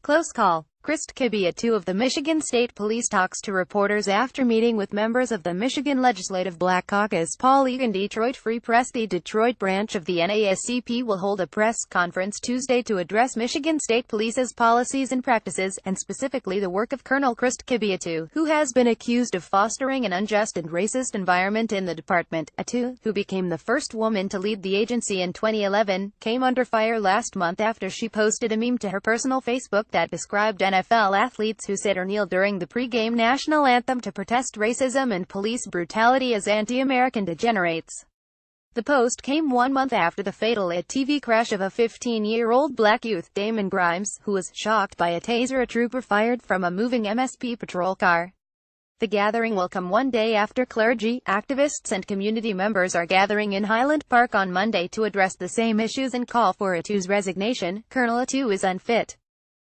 Close call. Kriste Kibbey Etue of the Michigan State Police talks to reporters after meeting with members of the Michigan Legislative Black Caucus. Paul Egan. Detroit Free Press. The Detroit branch of the NAACP will hold a press conference Tuesday to address Michigan State Police's policies and practices, and specifically the work of Colonel Kriste Kibbey Etue, who has been accused of fostering an unjust and racist environment in the department. Etue, who became the first woman to lead the agency in 2011, came under fire last month after she posted a meme to her personal Facebook that described NFL athletes who sit or kneel during the pre-game national anthem to protest racism and police brutality as anti-American degenerates. The post came 1 month after the fatal TV crash of a 15-year-old black youth, Damon Grimes, who was shocked by a taser a trooper fired from a moving MSP patrol car. The gathering will come one day after clergy, activists and community members are gathering in Highland Park on Monday to address the same issues and call for Etue's resignation. Colonel Etue is unfit.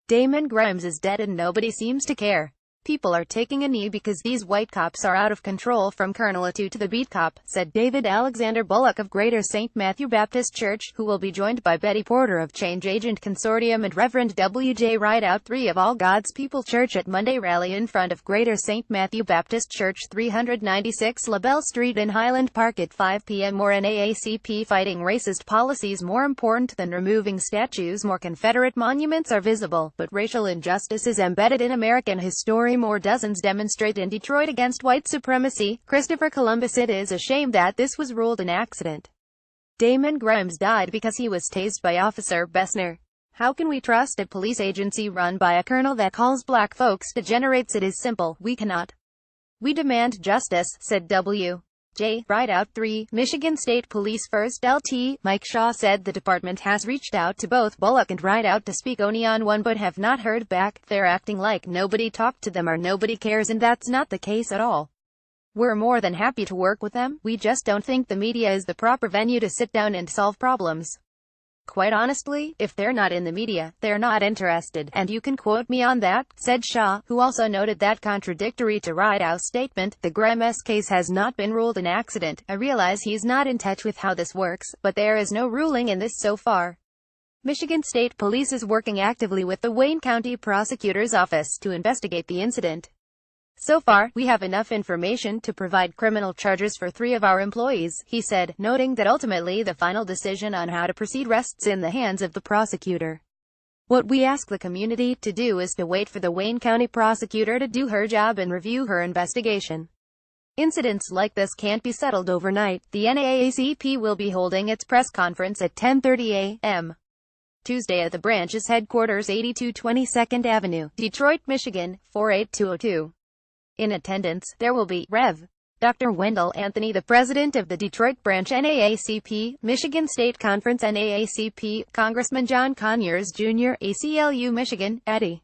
Damon Grimes is dead and nobody seems to care. People are taking a knee because these white cops are out of control. From Colonel Etue to the beat cop, said David Alexander Bullock of Greater St. Matthew Baptist Church, who will be joined by Betty Porter of Change Agent Consortium and Reverend W.J. Rideout III of All God's People Church at Monday rally in front of Greater St. Matthew Baptist Church, 396 LaBelle Street in Highland Park at 5 p.m. More NAACP fighting racist policies. More important than removing statues, more Confederate monuments are visible, but racial injustice is embedded in American history. More dozens demonstrate in Detroit against white supremacy. Christopher Columbus. It is a shame that this was ruled an accident. Damon Grimes died because he was tased by Officer Bessner. How can we trust a police agency run by a colonel that calls black folks degenerates? It is simple. We cannot. We demand justice, said W.J. Rideout III. Michigan State Police First Lt. Mike Shaw said the department has reached out to both Bullock and Rideout to speak only on one but have not heard back. They're acting like nobody talked to them or nobody cares, and that's not the case at all. We're more than happy to work with them. We just don't think the media is the proper venue to sit down and solve problems. Quite honestly, if they're not in the media, they're not interested, and you can quote me on that, said Shaw, who also noted that contradictory to Rideout's statement, the Grimes case has not been ruled an accident. I realize he's not in touch with how this works, but there is no ruling in this so far. Michigan State Police is working actively with the Wayne County Prosecutor's Office to investigate the incident. So far, we have enough information to provide criminal charges for 3 of our employees, he said, noting that ultimately the final decision on how to proceed rests in the hands of the prosecutor. What we ask the community to do is to wait for the Wayne County prosecutor to do her job and review her investigation. Incidents like this can't be settled overnight. The NAACP will be holding its press conference at 10:30 a.m. Tuesday at the branch's headquarters, 82 22nd Avenue, Detroit, Michigan, 48202. In attendance, there will be Rev. Dr. Wendell Anthony, the president of the Detroit branch NAACP, Michigan State Conference NAACP, Congressman John Conyers Jr., ACLU Michigan, Eddie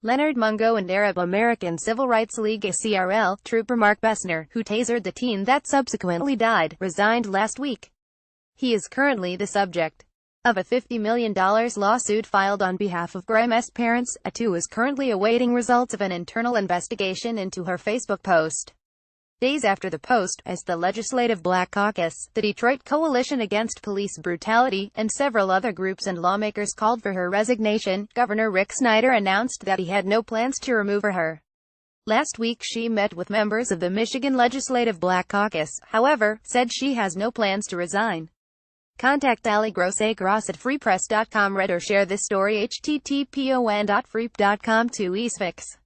Leonard Mungo, and Arab American Civil Rights League ACRL, Trooper Mark Bessner, who tasered the teen that subsequently died, resigned last week. He is currently the subject of a $50 million lawsuit filed on behalf of Grimes' parents. Etue is currently awaiting results of an internal investigation into her Facebook post. Days after the post, as the Legislative Black Caucus, the Detroit Coalition Against Police Brutality, and several other groups and lawmakers called for her resignation, Governor Rick Snyder announced that he had no plans to remove her. Last week she met with members of the Michigan Legislative Black Caucus, however, said she has no plans to resign. Contact Ali Gross at freepress.com. Read or share this story http://freep.com/easefix.